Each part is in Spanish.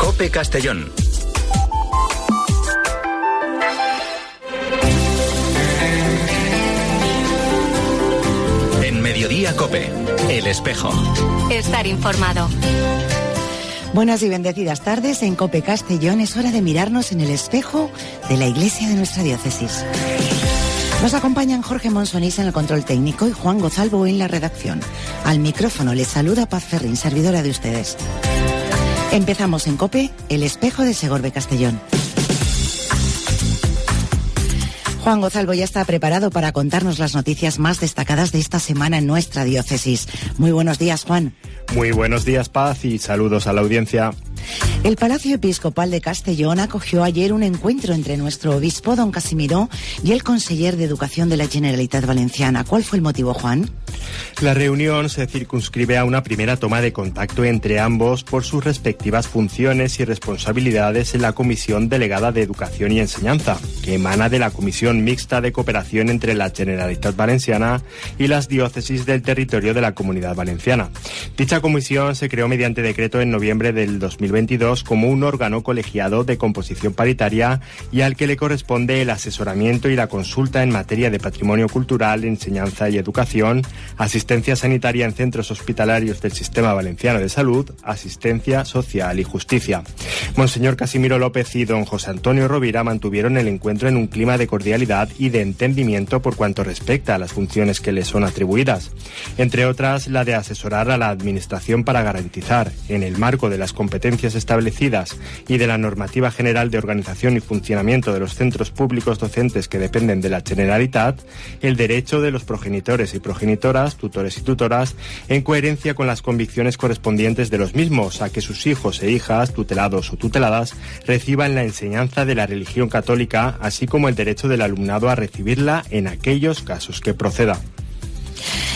COPE Castellón. En Mediodía COPE, El Espejo. Estar informado. Buenas y bendecidas tardes. En COPE Castellón es hora de mirarnos en el espejo de la iglesia de nuestra diócesis. Nos acompañan Jorge Monsonís en el control técnico y Juan Gozalvo en la redacción. Al micrófono les saluda Paz Ferrín, servidora de ustedes. Empezamos en COPE, el espejo de Segorbe Castellón. Juan Gozalvo ya está preparado para contarnos las noticias más destacadas de esta semana en nuestra diócesis. Muy buenos días, Juan. Muy buenos días, Paz, y saludos a la audiencia. El Palacio Episcopal de Castellón acogió ayer un encuentro entre nuestro obispo, don Casimiro, y el conseller de Educación de la Generalitat Valenciana. ¿Cuál fue el motivo, Juan? La reunión se circunscribe a una primera toma de contacto entre ambos por sus respectivas funciones y responsabilidades en la Comisión Delegada de Educación y Enseñanza, que emana de la Comisión Mixta de Cooperación entre la Generalitat Valenciana y las diócesis del territorio de la Comunidad Valenciana. Dicha comisión se creó mediante decreto en noviembre del 2022 como un órgano colegiado de composición paritaria y al que le corresponde el asesoramiento y la consulta en materia de patrimonio cultural, enseñanza y educación, asistencia sanitaria en centros hospitalarios del Sistema Valenciano de Salud, asistencia social y justicia. Monseñor Casimiro López y don José Antonio Rovira mantuvieron el encuentro en un clima de cordialidad y de entendimiento por cuanto respecta a las funciones que les son atribuidas, entre otras la de asesorar a la Administración para garantizar, en el marco de las competencias establecidas y de la normativa general de organización y funcionamiento de los centros públicos docentes que dependen de la Generalitat, el derecho de los progenitores y progenitoras, tutores y tutoras, en coherencia con las convicciones correspondientes de los mismos, a que sus hijos e hijas, tutelados o tuteladas, reciban la enseñanza de la religión católica, así como el derecho del alumnado a recibirla en aquellos casos que proceda.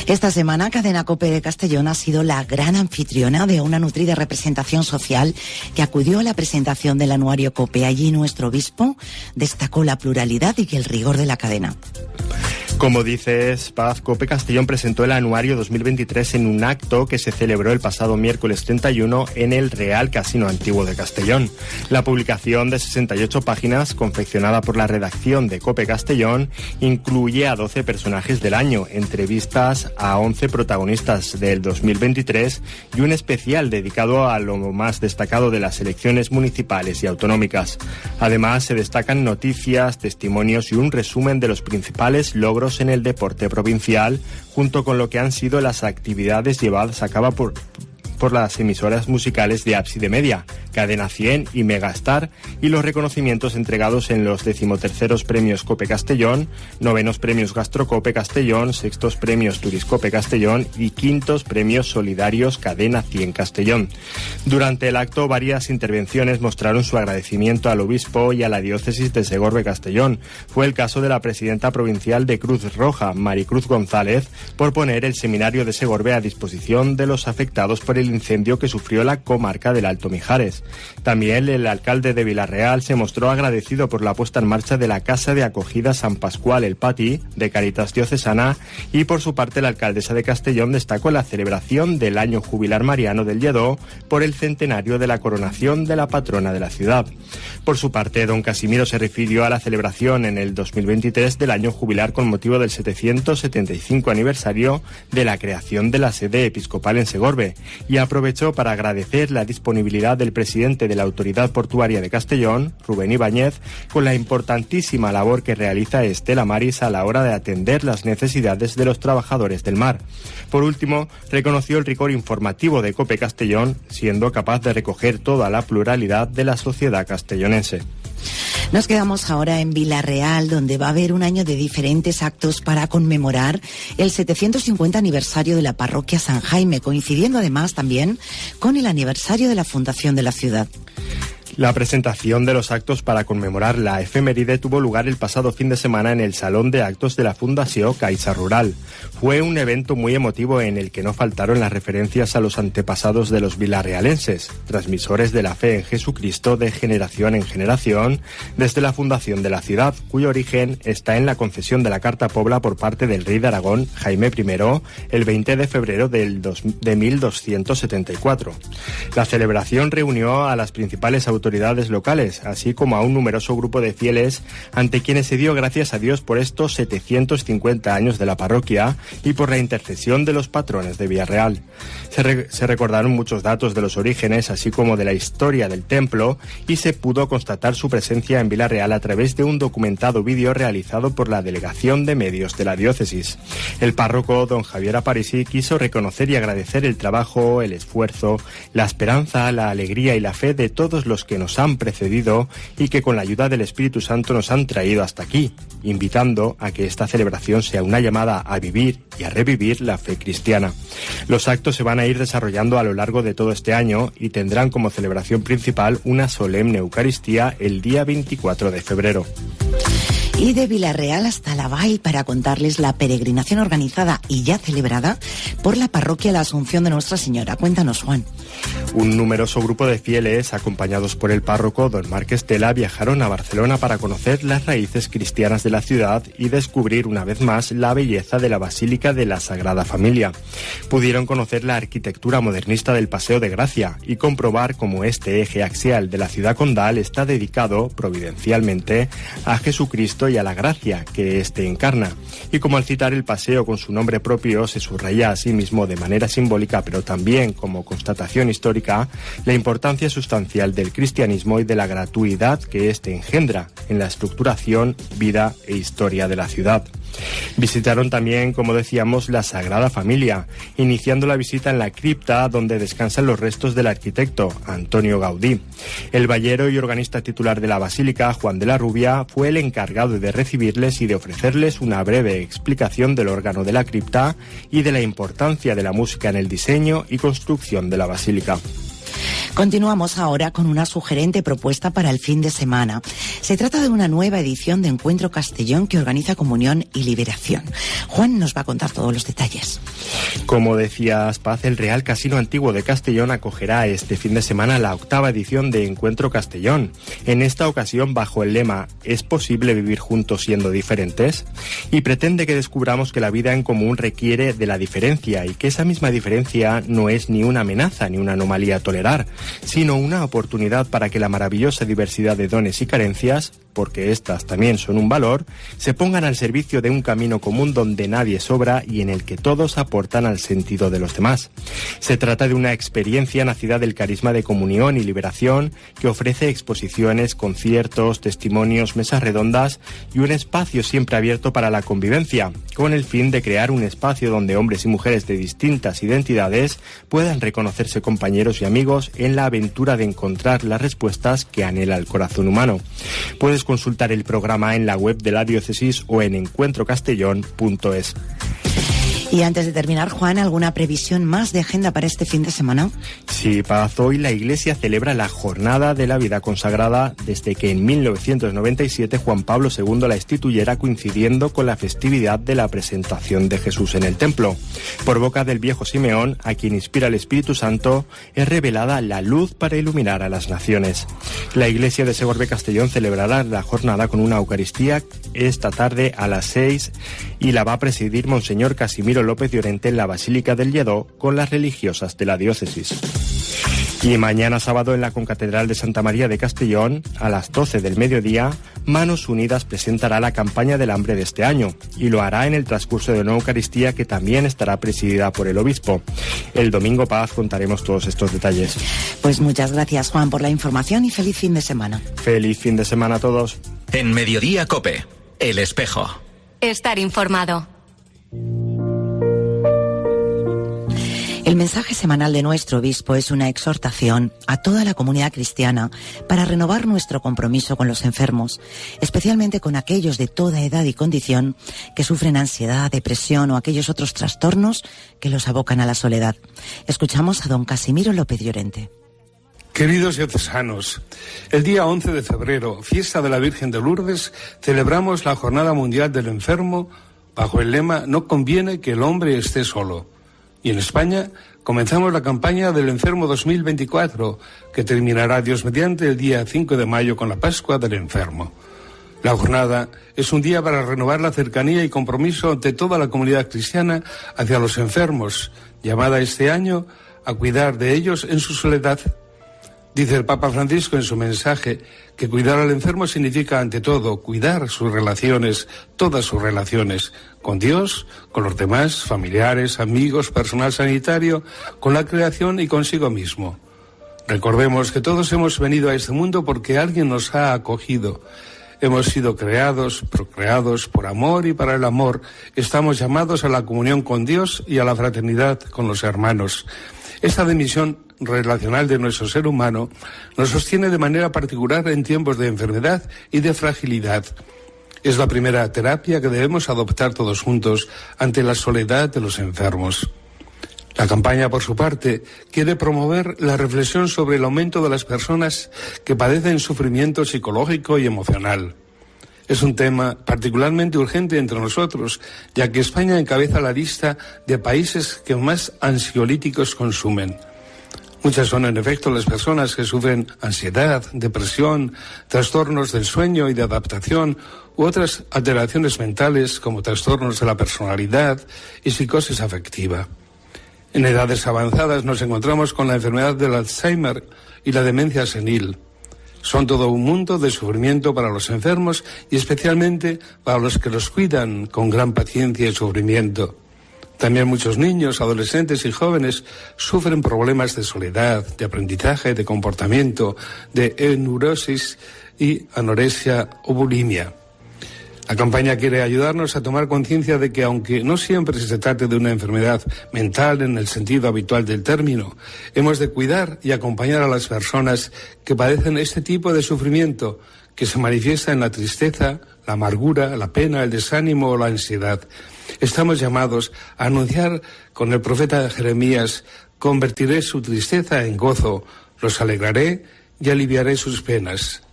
Esta semana, Cadena COPE de Castellón ha sido la gran anfitriona de una nutrida representación social que acudió a la presentación del anuario COPE. Allí nuestro obispo destacó la pluralidad y el rigor de la cadena. Como dices, Paz, COPE Castellón presentó el anuario 2023 en un acto que se celebró el pasado miércoles 31 en el Real Casino Antiguo de Castellón. La publicación de 68 páginas, confeccionada por la redacción de COPE Castellón, incluye a 12 personajes del año, entrevistas a 11 protagonistas del 2023 y un especial dedicado a lo más destacado de las elecciones municipales y autonómicas. Además, se destacan noticias, testimonios y un resumen de los principales logros en el deporte provincial, junto con lo que han sido las actividades llevadas a cabo por las emisoras musicales de Ábside Media, Cadena 100 y Megastar, y los reconocimientos entregados en los 13º premios COPE Castellón, 9º premios Gastrocope Castellón, 6º premios Turiscope Castellón y 5º premios solidarios Cadena 100 Castellón. Durante el acto, varias intervenciones mostraron su agradecimiento al obispo y a la diócesis de Segorbe Castellón. Fue el caso de la presidenta provincial de Cruz Roja, Maricruz González, por poner el seminario de Segorbe a disposición de los afectados por el incendio que sufrió la comarca del Alto Mijares. También el alcalde de Vilarreal se mostró agradecido por la puesta en marcha de la Casa de Acogida San Pascual el Pati de Caritas Diocesana, y por su parte la alcaldesa de Castellón destacó la celebración del año jubilar mariano del Lledó por el centenario de la coronación de la patrona de la ciudad. Por su parte, don Casimiro se refirió a la celebración en el 2023 del año jubilar con motivo del 775 aniversario de la creación de la sede episcopal en Segorbe, y aprovechó para agradecer la disponibilidad del presidente de la Autoridad Portuaria de Castellón, Rubén Ibáñez, con la importantísima labor que realiza Estela Maris a la hora de atender las necesidades de los trabajadores del mar. Por último, reconoció el rigor informativo de COPE Castellón, siendo capaz de recoger toda la pluralidad de la sociedad castellonense. Nos quedamos ahora en Vilarreal, donde va a haber un año de diferentes actos para conmemorar el 750 aniversario de la parroquia San Jaime, coincidiendo además también con el aniversario de la fundación de la ciudad. La presentación de los actos para conmemorar la efeméride tuvo lugar el pasado fin de semana en el Salón de Actos de la Fundació Caixa Rural. Fue un evento muy emotivo en el que no faltaron las referencias a los antepasados de los vilarrealenses, transmisores de la fe en Jesucristo de generación en generación, desde la fundación de la ciudad, cuyo origen está en la concesión de la Carta Pobla por parte del rey de Aragón, Jaime I, el 20 de febrero de 1274. La celebración reunió a las principales autoridades locales, así como a un numeroso grupo de fieles ante quienes se dio gracias a Dios por estos 750 años de la parroquia y por la intercesión de los patrones de Villarreal. Se recordaron muchos datos de los orígenes, así como de la historia del templo, y se pudo constatar su presencia en Villarreal a través de un documentado vídeo realizado por la Delegación de Medios de la Diócesis. El párroco, don Javier Aparici, quiso reconocer y agradecer el trabajo, el esfuerzo, la esperanza, la alegría y la fe de todos los que nos han precedido y que con la ayuda del Espíritu Santo nos han traído hasta aquí, invitando a que esta celebración sea una llamada a vivir y a revivir la fe cristiana. Los actos se van a ir desarrollando a lo largo de todo este año y tendrán como celebración principal una solemne Eucaristía el día 24 de febrero. Y de Villarreal hasta La Vall para contarles la peregrinación organizada y ya celebrada por la parroquia La Asunción de Nuestra Señora. Cuéntanos, Juan. Un numeroso grupo de fieles, acompañados por el párroco don Marc Estela, viajaron a Barcelona para conocer las raíces cristianas de la ciudad y descubrir una vez más la belleza de la Basílica de la Sagrada Familia. Pudieron conocer la arquitectura modernista del Paseo de Gracia y comprobar cómo este eje axial de la ciudad condal está dedicado, providencialmente, a Jesucristo y a la gracia que éste encarna. Y como al citar el paseo con su nombre propio se subraya a sí mismo de manera simbólica, pero también como constatación histórica, la importancia sustancial del cristianismo y de la gratuidad que éste engendra en la estructuración, vida e historia de la ciudad. Visitaron también, como decíamos, la Sagrada Familia, iniciando la visita en la cripta donde descansan los restos del arquitecto Antonio Gaudí. El ballero y organista titular de la Basílica, Juan de la Rubia, fue el encargado de recibirles y de ofrecerles una breve explicación del órgano de la cripta y de la importancia de la música en el diseño y construcción de la basílica. Continuamos ahora con una sugerente propuesta para el fin de semana. Se trata de una nueva edición de Encuentro Castellón que organiza Comunión y Liberación. Juan nos va a contar todos los detalles. Como decías, Paz, el Real Casino Antiguo de Castellón acogerá este fin de semana la 8ª edición de Encuentro Castellón. En esta ocasión, bajo el lema ¿Es posible vivir juntos siendo diferentes? Y pretende que descubramos que la vida en común requiere de la diferencia y que esa misma diferencia no es ni una amenaza ni una anomalía a tolerar, sino una oportunidad para que la maravillosa diversidad de dones y carencias, porque estas también son un valor, se pongan al servicio de un camino común donde nadie sobra y en el que todos aportan al sentido de los demás. Se trata de una experiencia nacida del carisma de Comunión y Liberación que ofrece exposiciones, conciertos, testimonios, mesas redondas y un espacio siempre abierto para la convivencia, con el fin de crear un espacio donde hombres y mujeres de distintas identidades puedan reconocerse compañeros y amigos en la aventura de encontrar las respuestas que anhela el corazón humano. Puedes consultar el programa en la web de la diócesis o en encuentrocastellón.es. Y antes de terminar, Juan, ¿alguna previsión más de agenda para este fin de semana? Sí, Paz, hoy la Iglesia celebra la Jornada de la Vida Consagrada desde que en 1997 Juan Pablo II la instituyera coincidiendo con la festividad de la presentación de Jesús en el templo. Por boca del viejo Simeón, a quien inspira el Espíritu Santo, es revelada la luz para iluminar a las naciones. La Iglesia de Segorbe Castellón celebrará la jornada con una Eucaristía esta tarde a las 6 y la va a presidir Monseñor Casimiro López Llorente en la Basílica del Lledó con las religiosas de la diócesis. Y mañana sábado en la Concatedral de Santa María de Castellón, a las 12 del mediodía, Manos Unidas presentará la campaña del hambre de este año y lo hará en el transcurso de una Eucaristía que también estará presidida por el obispo. El domingo, Paz, contaremos todos estos detalles. Pues muchas gracias, Juan, por la información y feliz fin de semana. Feliz fin de semana a todos. En Mediodía COPE, El Espejo. Estar informado. El mensaje semanal de nuestro obispo es una exhortación a toda la comunidad cristiana para renovar nuestro compromiso con los enfermos, especialmente con aquellos de toda edad y condición que sufren ansiedad, depresión o aquellos otros trastornos que los abocan a la soledad. Escuchamos a don Casimiro López Llorente. Queridos diocesanos, el día 11 de febrero, fiesta de la Virgen de Lourdes, celebramos la Jornada Mundial del Enfermo bajo el lema "No conviene que el hombre esté solo". Y en España comenzamos la campaña del Enfermo 2024, que terminará, Dios mediante, el día 5 de mayo con la Pascua del Enfermo. La jornada es un día para renovar la cercanía y compromiso de toda la comunidad cristiana hacia los enfermos, llamada este año a cuidar de ellos en su soledad. Dice el Papa Francisco en su mensaje que cuidar al enfermo significa, ante todo, cuidar sus relaciones, todas sus relaciones, con Dios, con los demás, familiares, amigos, personal sanitario, con la creación y consigo mismo. Recordemos que todos hemos venido a este mundo porque alguien nos ha acogido. Hemos sido creados, procreados por amor y para el amor. Estamos llamados a la comunión con Dios y a la fraternidad con los hermanos. Esta dimensión relacional de nuestro ser humano nos sostiene de manera particular en tiempos de enfermedad y de fragilidad. Es la primera terapia que debemos adoptar todos juntos ante la soledad de los enfermos. La campaña, por su parte, quiere promover la reflexión sobre el aumento de las personas que padecen sufrimiento psicológico y emocional. Es un tema particularmente urgente entre nosotros, ya que España encabeza la lista de países que más ansiolíticos consumen. Muchas son, en efecto, las personas que sufren ansiedad, depresión, trastornos del sueño y de adaptación, u otras alteraciones mentales como trastornos de la personalidad y psicosis afectiva. En edades avanzadas nos encontramos con la enfermedad del Alzheimer y la demencia senil. Son todo un mundo de sufrimiento para los enfermos y especialmente para los que los cuidan con gran paciencia y sufrimiento. También muchos niños, adolescentes y jóvenes sufren problemas de soledad, de aprendizaje, de comportamiento, de neurosis y anorexia o bulimia. La campaña quiere ayudarnos a tomar conciencia de que, aunque no siempre se trate de una enfermedad mental en el sentido habitual del término, hemos de cuidar y acompañar a las personas que padecen este tipo de sufrimiento, que se manifiesta en la tristeza, la amargura, la pena, el desánimo o la ansiedad. Estamos llamados a anunciar con el profeta Jeremías: convertiré su tristeza en gozo, los alegraré y aliviaré sus penas.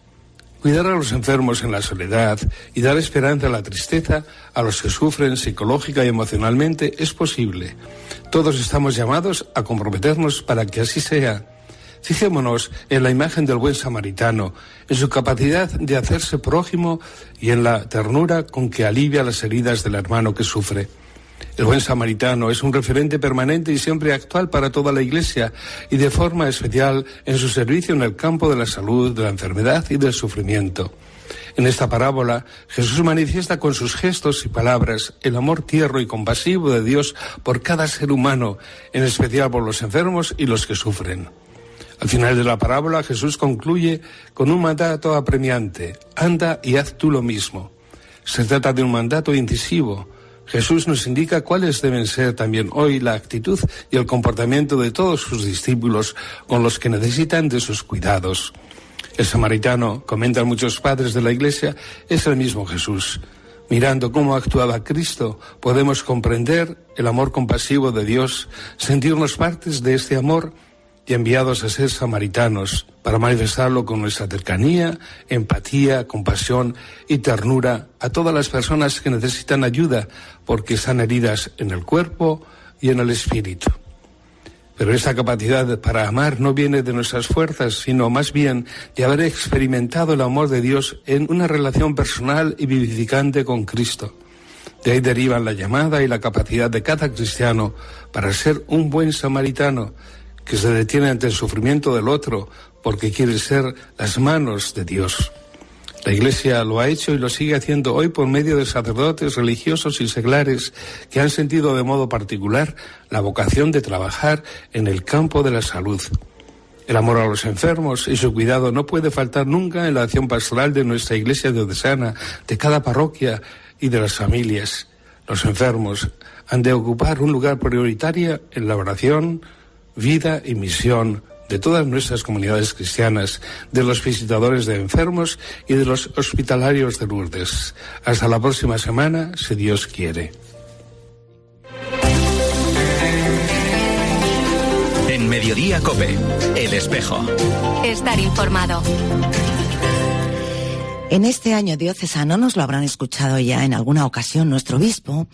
Cuidar a los enfermos en la soledad y dar esperanza a la tristeza a los que sufren psicológica y emocionalmente es posible. Todos estamos llamados a comprometernos para que así sea. Fijémonos en la imagen del buen samaritano, en su capacidad de hacerse prójimo y en la ternura con que alivia las heridas del hermano que sufre. El buen samaritano es un referente permanente y siempre actual para toda la Iglesia y de forma especial en su servicio en el campo de la salud, de la enfermedad y del sufrimiento. En esta parábola, Jesús manifiesta con sus gestos y palabras el amor tierno y compasivo de Dios por cada ser humano, en especial por los enfermos y los que sufren. Al final de la parábola, Jesús concluye con un mandato apremiante: anda y haz tú lo mismo. Se trata de un mandato incisivo. Jesús nos indica cuáles deben ser también hoy la actitud y el comportamiento de todos sus discípulos con los que necesitan de sus cuidados. El samaritano, comentan muchos padres de la Iglesia, es el mismo Jesús. Mirando cómo actuaba Cristo, podemos comprender el amor compasivo de Dios, sentirnos partes de este amor y enviados a ser samaritanos para manifestarlo con nuestra cercanía, empatía, compasión y ternura a todas las personas que necesitan ayuda porque están heridas en el cuerpo y en el espíritu. Pero esta capacidad para amar no viene de nuestras fuerzas, sino más bien de haber experimentado el amor de Dios en una relación personal y vivificante con Cristo. De ahí derivan la llamada y la capacidad de cada cristiano para ser un buen samaritano, que se detiene ante el sufrimiento del otro porque quiere ser las manos de Dios. La Iglesia lo ha hecho y lo sigue haciendo hoy por medio de sacerdotes, religiosos y seglares que han sentido de modo particular la vocación de trabajar en el campo de la salud. El amor a los enfermos y su cuidado no puede faltar nunca en la acción pastoral de nuestra Iglesia diocesana, de cada parroquia y de las familias. Los enfermos han de ocupar un lugar prioritario en la oración, vida y misión de todas nuestras comunidades cristianas, de los visitadores de enfermos y de los hospitalarios de Lourdes. Hasta la próxima semana, si Dios quiere. En Mediodía COPE. El espejo. Estar informado. En este año diocesano, nos lo habrán escuchado ya en alguna ocasión, nuestro obispo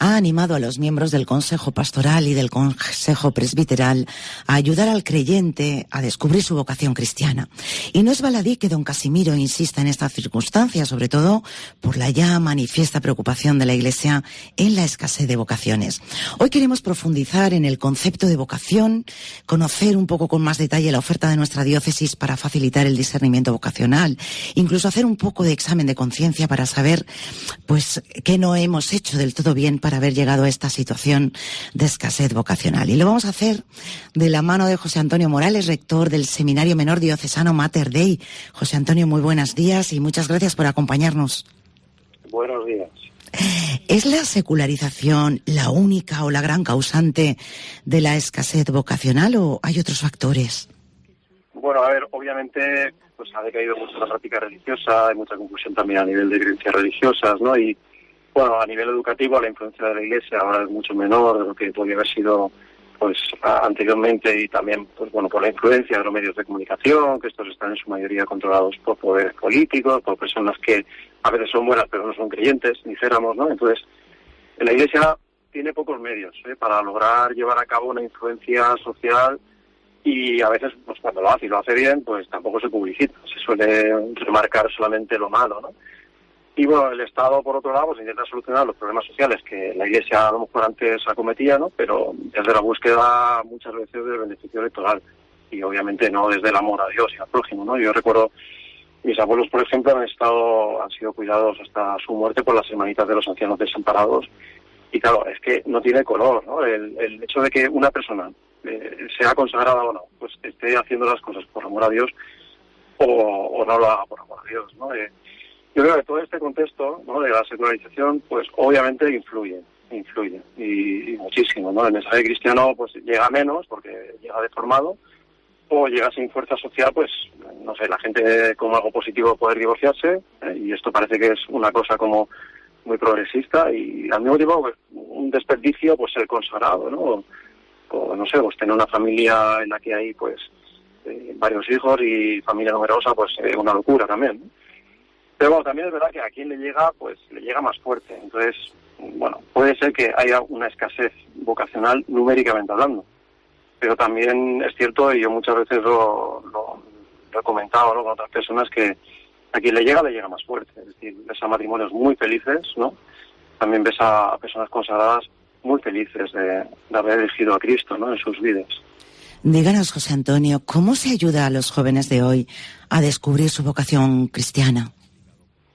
ha animado a los miembros del Consejo Pastoral y del Consejo Presbiteral a ayudar al creyente a descubrir su vocación cristiana. Y no es baladí que don Casimiro insista en esta circunstancia, sobre todo por la ya manifiesta preocupación de la Iglesia en la escasez de vocaciones. Hoy queremos profundizar en el concepto de vocación, conocer un poco con más detalle la oferta de nuestra diócesis para facilitar el discernimiento vocacional, incluso hacer un poco de examen de conciencia para saber, pues, qué no hemos hecho del todo bien para haber llegado a esta situación de escasez vocacional. Y lo vamos a hacer de la mano de José Antonio Morales, rector del Seminario Menor Diocesano Mater Dei. José Antonio, muy buenos días y muchas gracias por acompañarnos. Buenos días. ¿Es la secularización la única o la gran causante de la escasez vocacional o hay otros factores? Bueno, a ver, obviamente pues ha decaído mucho la práctica religiosa, hay mucha confusión también a nivel de creencias religiosas, ¿no? Y bueno, a nivel educativo la influencia de la Iglesia ahora es mucho menor de lo que podía haber sido pues anteriormente, y también pues bueno, por la influencia de los medios de comunicación, que estos están en su mayoría controlados por poderes políticos, por personas que a veces son buenas pero no son creyentes, dijéramos, ¿no? Entonces, la Iglesia tiene pocos medios para lograr llevar a cabo una influencia social. Y a veces, pues cuando lo hace y lo hace bien, pues tampoco se publicita, se suele remarcar solamente lo malo, ¿no? Y bueno, el Estado, por otro lado, pues intenta solucionar los problemas sociales que la Iglesia a lo mejor antes acometía, ¿no? Pero desde la búsqueda muchas veces del beneficio electoral y obviamente no desde el amor a Dios y al prójimo, ¿no? Yo recuerdo, mis abuelos, por ejemplo, han sido cuidados hasta su muerte por las hermanitas de los ancianos desamparados. Y claro, es que no tiene color, ¿no? El hecho de que una persona sea consagrada o no, pues esté haciendo las cosas por amor a Dios o no lo haga por amor a Dios, ¿no? Yo creo que todo este contexto, ¿no?, de la secularización, pues obviamente influye y muchísimo, ¿no? El mensaje cristiano pues llega menos porque llega deformado o llega sin fuerza social, pues no sé, la gente ve como algo positivo poder divorciarse, y esto parece que es una cosa como muy progresista y al mismo tiempo pues, un desperdicio pues ser consagrado, ¿no? O no sé, pues tener una familia en la que hay pues varios hijos y familia numerosa, pues una locura también, ¿no? Pero bueno, también es verdad que a quien le llega, pues le llega más fuerte. Entonces, bueno, puede ser que haya una escasez vocacional numéricamente hablando, pero también es cierto, y yo muchas veces lo he comentado, ¿no?, con otras personas, que a quien le llega más fuerte. Es decir, ves a matrimonios muy felices, ¿no? También ves a personas consagradas muy felices de haber elegido a Cristo, ¿no?, en sus vidas. Díganos, José Antonio, ¿cómo se ayuda a los jóvenes de hoy a descubrir su vocación cristiana?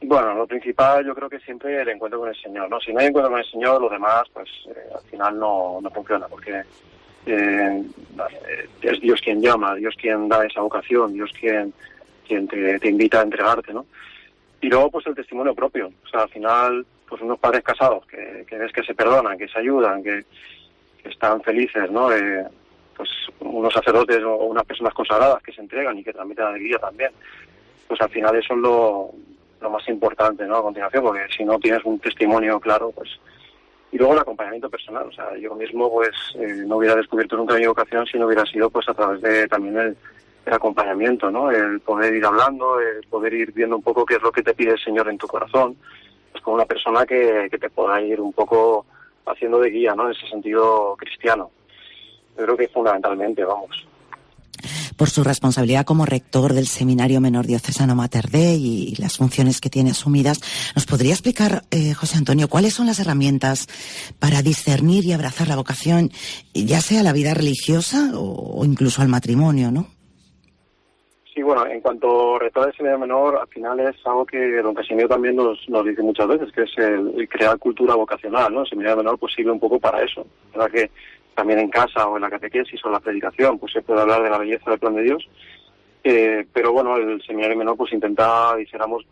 Bueno, lo principal yo creo que siempre el encuentro con el Señor, ¿no? Si no hay encuentro con el Señor, lo demás, pues al final no funciona, porque es Dios quien llama, Dios quien da esa vocación, Dios quien te invita a entregarte, ¿no? Y luego, pues el testimonio propio. O sea, al final, pues unos padres casados que ves que se perdonan, que se ayudan, que están felices, ¿no? Pues unos sacerdotes o unas personas consagradas que se entregan y que transmiten alegría también. Pues al final eso es lo más importante, ¿no?, a continuación, porque si no tienes un testimonio claro, pues... Y luego el acompañamiento personal. O sea, yo mismo, pues, no hubiera descubierto nunca mi vocación si no hubiera sido, pues, a través de también el acompañamiento, ¿no? El poder ir hablando, el poder ir viendo un poco qué es lo que te pide el Señor en tu corazón, pues con una persona que te pueda ir un poco haciendo de guía, ¿no?, en ese sentido cristiano. Yo creo que fundamentalmente, vamos. Por su responsabilidad como rector del Seminario Menor Diocesano Mater Dei y las funciones que tiene asumidas, ¿nos podría explicar, José Antonio, cuáles son las herramientas para discernir y abrazar la vocación, ya sea a la vida religiosa o incluso al matrimonio, ¿no? Sí, bueno, en cuanto a rector del Seminario Menor, al final es algo que don Casimiro también nos dice muchas veces, que es el crear cultura vocacional, ¿no? El Seminario Menor pues sirve un poco para eso, ¿verdad? Que también en casa o en la catequesis o en la predicación pues se puede hablar de la belleza del plan de Dios, pero bueno, el Seminario Menor pues intenta, dijéramos,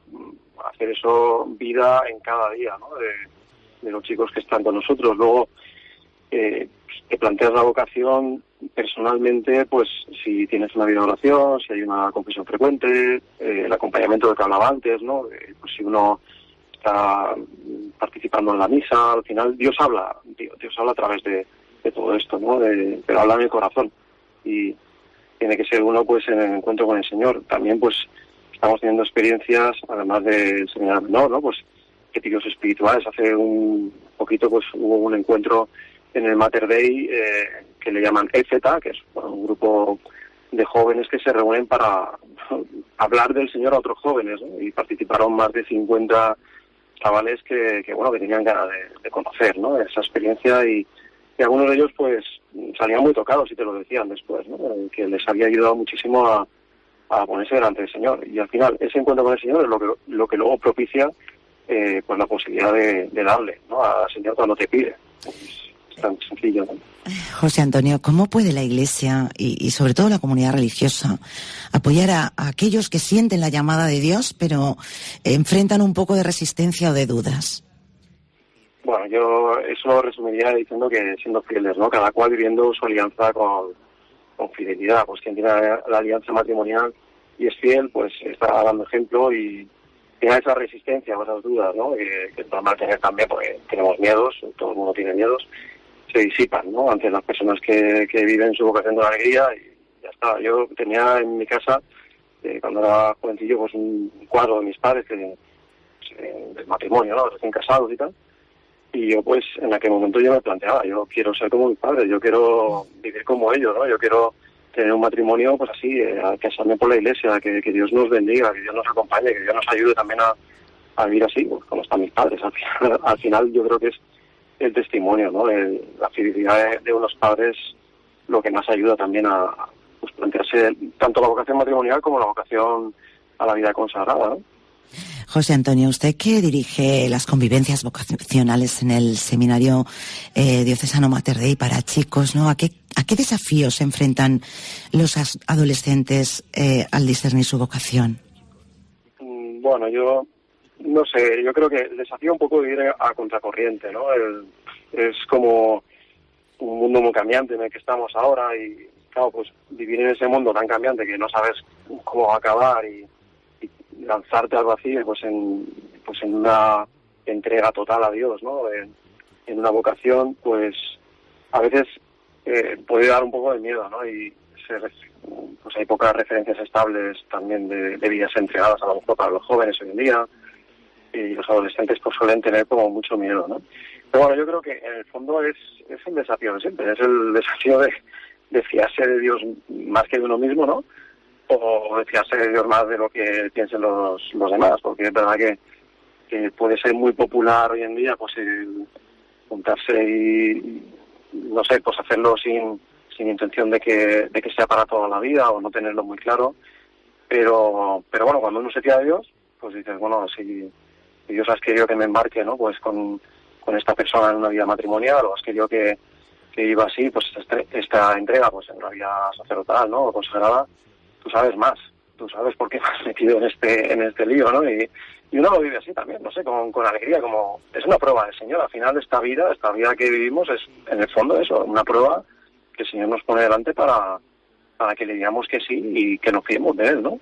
hacer eso vida en cada día, ¿no?, de los chicos que están con nosotros. Luego te planteas la vocación personalmente, pues si tienes una vida de oración, si hay una confesión frecuente, el acompañamiento del que hablaba antes, ¿no? Pues si uno está participando en la misa, al final Dios habla a través de todo esto, ¿no? Pero habla en el corazón. y tiene que ser uno pues en el encuentro con el Señor. También pues estamos teniendo experiencias, además del seminario menor, ¿no? Pues éticos espirituales. Hace un poquito pues hubo un encuentro en el Mater Dei que le llaman EZ, que es un grupo de jóvenes que se reúnen para hablar del Señor a otros jóvenes, ¿no? Y participaron más de 50 chavales que tenían ganas de conocer, ¿no? Esa experiencia, y algunos de ellos pues salían muy tocados y te lo decían después, ¿no? Que les había ayudado muchísimo a ponerse delante del Señor. Y al final ese encuentro con el Señor es lo que luego propicia pues la posibilidad de darle, ¿no? Al Señor cuando te pide. Es tan sencillo, ¿no? José Antonio, ¿cómo puede la Iglesia y sobre todo la comunidad religiosa apoyar a aquellos que sienten la llamada de Dios pero enfrentan un poco de resistencia o de dudas? Bueno, yo eso lo resumiría diciendo que siendo fieles, ¿no? Cada cual viviendo su alianza con fidelidad. Pues quien tiene la alianza matrimonial y es fiel, pues está dando ejemplo, y tiene esa resistencia o esas dudas, ¿no? Que es normal tener también, porque tenemos miedos, todo el mundo tiene miedos, se disipan, ¿no? Ante las personas que viven su vocación de la alegría, y ya está. Yo tenía en mi casa, cuando era jovencillo, pues un cuadro de mis padres del matrimonio, ¿no? Recién casados y tal. Y yo pues en aquel momento yo me planteaba, yo quiero ser como mis padres, yo quiero vivir como ellos, ¿no? Yo quiero tener un matrimonio pues así, casarme por la Iglesia, que Dios nos bendiga, que Dios nos acompañe, que Dios nos ayude también a vivir así, pues, como están mis padres. Al final yo creo que es el testimonio, ¿no? La fidelidad de unos padres lo que más ayuda también a pues, plantearse tanto la vocación matrimonial como la vocación a la vida consagrada, ¿no? José Antonio, usted que dirige las convivencias vocacionales en el seminario diocesano Mater Dei para chicos, ¿no? ¿A qué desafíos se enfrentan los adolescentes al discernir su vocación? Bueno, yo no sé, yo creo que el desafío un poco de vivir a contracorriente, ¿no? Es como un mundo muy cambiante en el que estamos ahora, y claro, pues vivir en ese mundo tan cambiante que no sabes cómo va a acabar, y lanzarte al vacío pues en una entrega total a Dios, ¿no? En una vocación, pues a veces puede dar un poco de miedo, ¿no? Y pues hay pocas referencias estables también de vidas entregadas a lo mejor para los jóvenes hoy en día, y los adolescentes pues suelen tener como mucho miedo, ¿no? Pero bueno, yo creo que en el fondo es el desafío de siempre, es el desafío de fiarse de Dios más que de uno mismo, ¿no? O de fiarse de Dios más de lo que piensen los demás, porque es verdad que puede ser muy popular hoy en día pues juntarse y no sé, pues hacerlo sin intención de que sea para toda la vida, o no tenerlo muy claro, pero bueno, cuando uno se fía de Dios, pues dices, bueno, si Dios has querido que me embarque, ¿no? Pues con esta persona en una vida matrimonial, o has querido que iba así, pues esta entrega pues en una vida sacerdotal, ¿no? O consagrada, tú sabes más, tú sabes por qué me has metido en este lío, ¿no? Y uno lo vive así también, no sé, con alegría, como es una prueba del Señor. Al final esta vida que vivimos es en el fondo eso, una prueba que el Señor nos pone delante para que le digamos que sí y que nos fiemos de Él, ¿no?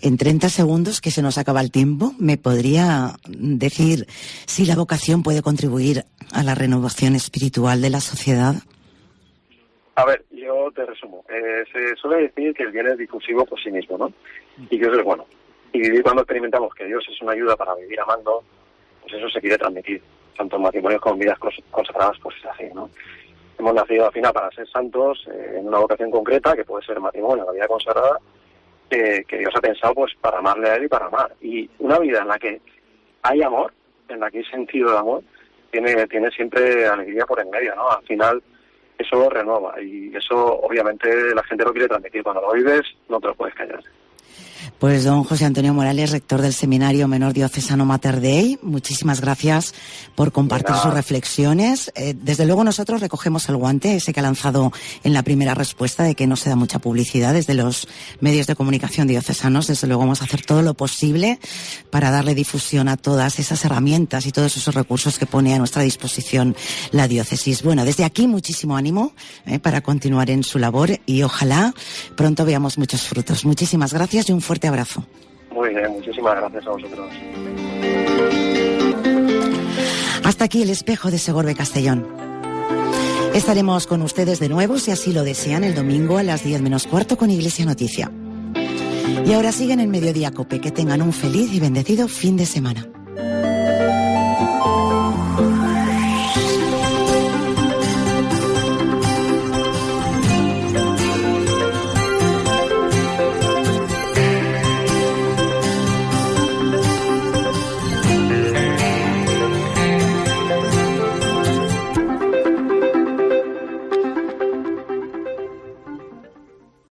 En 30 segundos, que se nos acaba el tiempo, ¿me podría decir si la vocación puede contribuir a la renovación espiritual de la sociedad? A ver, yo te resumo. Se suele decir que el bien es difusivo por sí mismo, ¿no? Y que eso es bueno. Y vivir cuando experimentamos que Dios es una ayuda para vivir amando, pues eso se quiere transmitir. Tanto en matrimonios como en vidas consagradas, pues es así, ¿no? Hemos nacido al final para ser santos en una vocación concreta, que puede ser el matrimonio, la vida consagrada, que Dios ha pensado pues para amarle a Él y para amar. Y una vida en la que hay amor, en la que hay sentido de amor, tiene siempre alegría por en medio, ¿no? Al final eso renueva, y eso obviamente la gente lo quiere transmitir. Cuando lo vives no te lo puedes callar. Pues don José Antonio Morales, rector del Seminario Menor Diocesano Mater Dei, muchísimas gracias por compartir sus reflexiones. Desde luego nosotros recogemos el guante, ese que ha lanzado en la primera respuesta, de que no se da mucha publicidad desde los medios de comunicación diocesanos. Desde luego vamos a hacer todo lo posible para darle difusión a todas esas herramientas y todos esos recursos que pone a nuestra disposición la diócesis. Bueno, desde aquí muchísimo ánimo para continuar en su labor, y ojalá pronto veamos muchos frutos. Muchísimas gracias y un fuerte abrazo. Muy bien, muchísimas gracias a vosotros. Hasta aquí el espejo de Segorbe Castellón. Estaremos con ustedes de nuevo, si así lo desean, el domingo a las 10 menos cuarto con Iglesia Noticia. Y ahora siguen en Mediodía Cope. Que tengan un feliz y bendecido fin de semana.